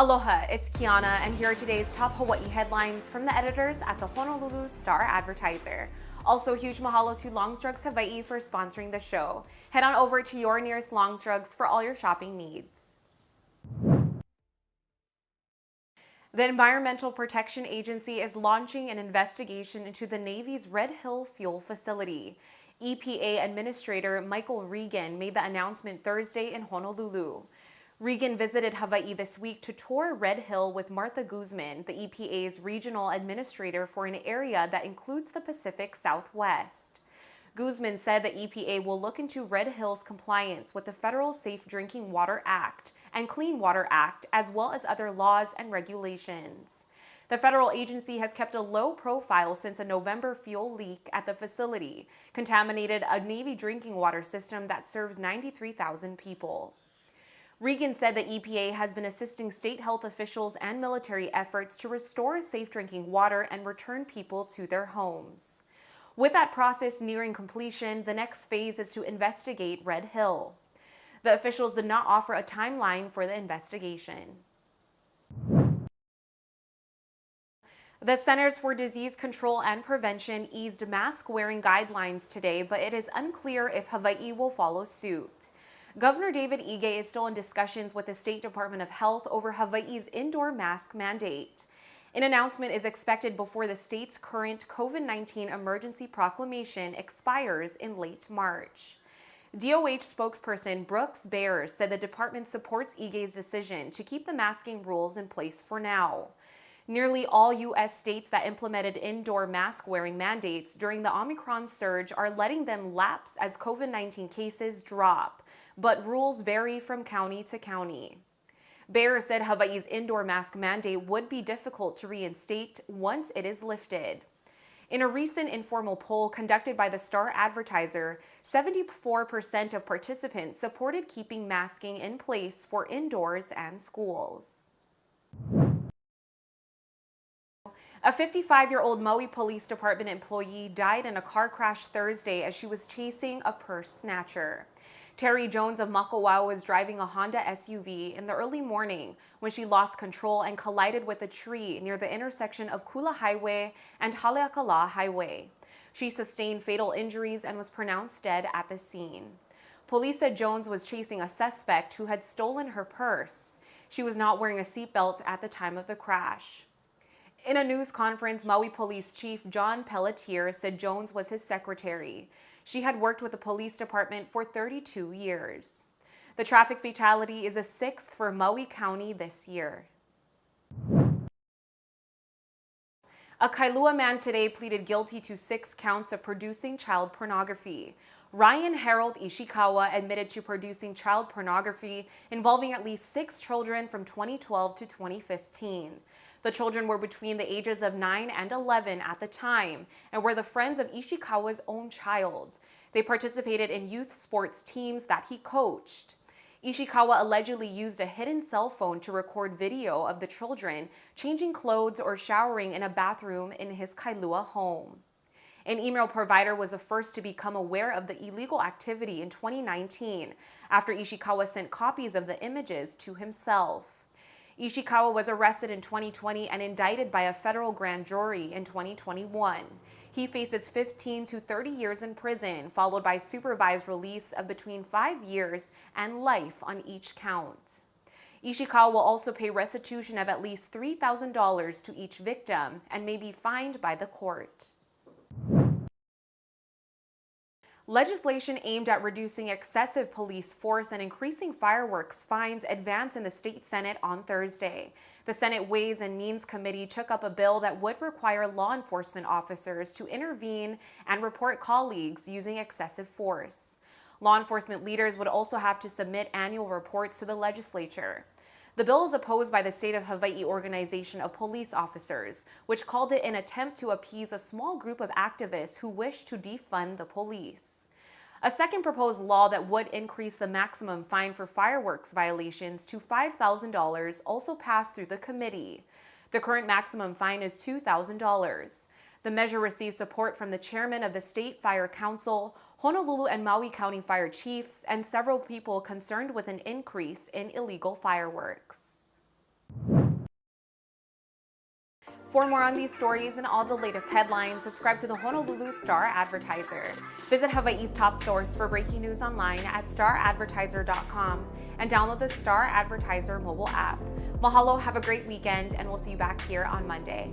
Aloha, it's Kiana, and here are today's top Hawaii headlines from the editors at the Honolulu Star-Advertiser. Also, huge mahalo to Longs Drugs Hawaii for sponsoring the show. Head on over to your nearest Longs Drugs for all your shopping needs. The Environmental Protection Agency is launching an investigation into the Navy's Red Hill fuel facility. EPA Administrator Michael Regan made the announcement Thursday in Honolulu. Regan visited Hawaii this week to tour Red Hill with Martha Guzman, the EPA's regional administrator for an area that includes the Pacific Southwest. Guzman said the EPA will look into Red Hill's compliance with the Federal Safe Drinking Water Act and Clean Water Act, as well as other laws and regulations. The federal agency has kept a low profile since a November fuel leak at the facility contaminated a Navy drinking water system that serves 93,000 people. Regan said the EPA has been assisting state health officials and military efforts to restore safe drinking water and return people to their homes. With that process nearing completion, the next phase is to investigate Red Hill. The officials did not offer a timeline for the investigation. The Centers for Disease Control and Prevention eased mask-wearing guidelines today, but it is unclear if Hawaii will follow suit. Governor David Ige is still in discussions with the State Department of Health over Hawaii's indoor mask mandate. An announcement is expected before the state's current COVID-19 emergency proclamation expires in late March. DOH spokesperson Brooks Bears said the department supports Ige's decision to keep the masking rules in place for now. Nearly all U.S. states that implemented indoor mask-wearing mandates during the Omicron surge are letting them lapse as COVID-19 cases drop, but rules vary from county to county. Bear said Hawaii's indoor mask mandate would be difficult to reinstate once it is lifted. In a recent informal poll conducted by the Star-Advertiser, 74% of participants supported keeping masking in place for indoors and schools. A 55-year-old Maui Police Department employee died in a car crash Thursday as she was chasing a purse snatcher. Terry Jones of Makawao was driving a Honda SUV in the early morning when she lost control and collided with a tree near the intersection of Kula Highway and Haleakala Highway. She sustained fatal injuries and was pronounced dead at the scene. Police said Jones was chasing a suspect who had stolen her purse. She was not wearing a seatbelt at the time of the crash. In a news conference, Maui Police Chief John Pelletier said Jones was his secretary. She had worked with the police department for 32 years. The traffic fatality is a sixth for Maui County this year. A Kailua man today pleaded guilty to 6 counts of producing child pornography. Ryan Harold Ishikawa admitted to producing child pornography involving at least 6 children from 2012 to 2015. The children were between the ages of 9 and 11 at the time and were the friends of Ishikawa's own child. They participated in youth sports teams that he coached. Ishikawa allegedly used a hidden cell phone to record video of the children changing clothes or showering in a bathroom in his Kailua home. An email provider was the first to become aware of the illegal activity in 2019 after Ishikawa sent copies of the images to himself. Ishikawa was arrested in 2020 and indicted by a federal grand jury in 2021. He faces 15 to 30 years in prison, followed by supervised release of between 5 years and life on each count. Ishikawa will also pay restitution of at least $3,000 to each victim and may be fined by the court. Legislation aimed at reducing excessive police force and increasing fireworks fines advanced in the state Senate on Thursday. The Senate Ways and Means Committee took up a bill that would require law enforcement officers to intervene and report colleagues using excessive force. Law enforcement leaders would also have to submit annual reports to the legislature. The bill is opposed by the State of Hawaii Organization of Police Officers, which called it an attempt to appease a small group of activists who wish to defund the police. A second proposed law that would increase the maximum fine for fireworks violations to $5,000 also passed through the committee. The current maximum fine is $2,000. The measure received support from the chairman of the State Fire Council, Honolulu and Maui County fire chiefs, and several people concerned with an increase in illegal fireworks. For more on these stories and all the latest headlines, subscribe to the Honolulu Star-Advertiser. Visit Hawaii's top source for breaking news online at staradvertiser.com and download the Star-Advertiser mobile app. Mahalo, have a great weekend, and we'll see you back here on Monday.